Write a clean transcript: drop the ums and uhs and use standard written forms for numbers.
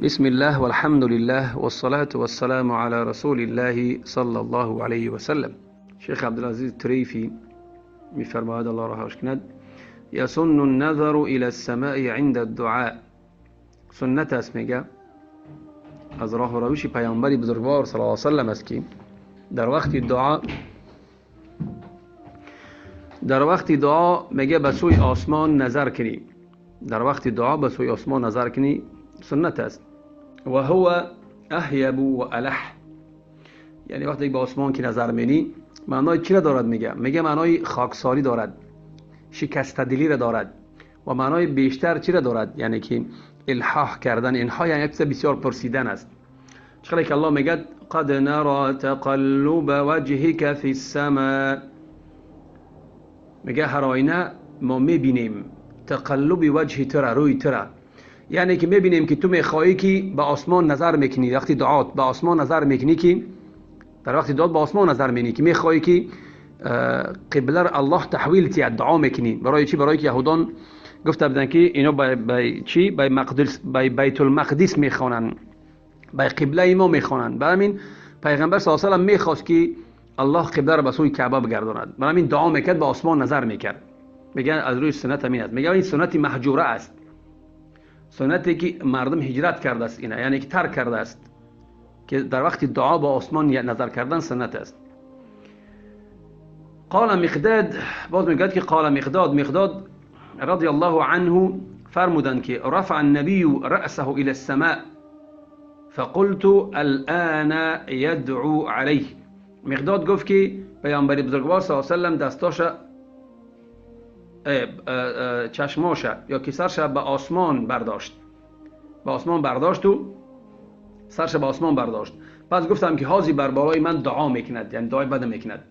بسم الله والحمد لله والصلاة والسلام على رسول الله صلى الله علیه و سلم. شیخ عبدالعزیز طریفی میفرماید الله رحمش کند: یسن النظر الى السماء عند الدعاء. سنت است، میگه از راه و روش پیامبر بزرگوار صلی الله علیه و سلم است که در وقت دعا میگه به سوی آسمان نظر کنی. در وقت دعا به سوی آسمان نظر کنی سنت است. و هو احیب و الح، یعنی وقتی به آسمان که نظر می‌کنی معنای چی را دارد؟ میگه معنای خاکساری دارد، شکستگی را دارد. و معنای بیشتر چی را دارد؟ یعنی که الحاح کردن. اینها یعنی بسیار پرسیدن است. چقدر که الله میگه قد نرى تقلب وجهك في السماء، میگه هر آینه ما میبینیم تقلب وجه ترا، روی ترا، یعنی که میبینیم که تو میخواهی که به آسمان نظر میکنی. وقتی دعات به آسمان نظر میکنی، که در وقت دعات به آسمان نظر میکنی که میخواهی که قبله الله تحویل تی دعا میکنی. برای چی؟ برای که یهودان گفته بودن که اینا به چی؟ به مقدس، به بیت المقدس میخوانن، به قبله ما میخوانن. برای همین پیغمبر صلی الله علیه و سلم میخواست که الله قبله را به سوی کعبه بگرداند. برای همین دعا میکرد، به آسمان نظر میکرد. میگن از روی سنت همین است. میگه این سنت محجوره است، سنتی که مردم هجرت کرده است، اینا یعنی که ترک کرده است، که در وقت دعا با آسمان نظر کردن سنت است. قال مقداد، باز میگه که قال مقداد رضی الله عنه فرمودند که رفع النبی رأسه الى السماء فقلت الان يدعو عليه. مقداد گفت که پیامبر بزرگوار صلی الله علیه و سلم دستاش، چشماش یا که سرش به آسمان برداشت، به آسمان برداشت و سرش به آسمان برداشت. پس گفتم که حاضی بر بالای من دعا میکند، یعنی دعای بد میکند.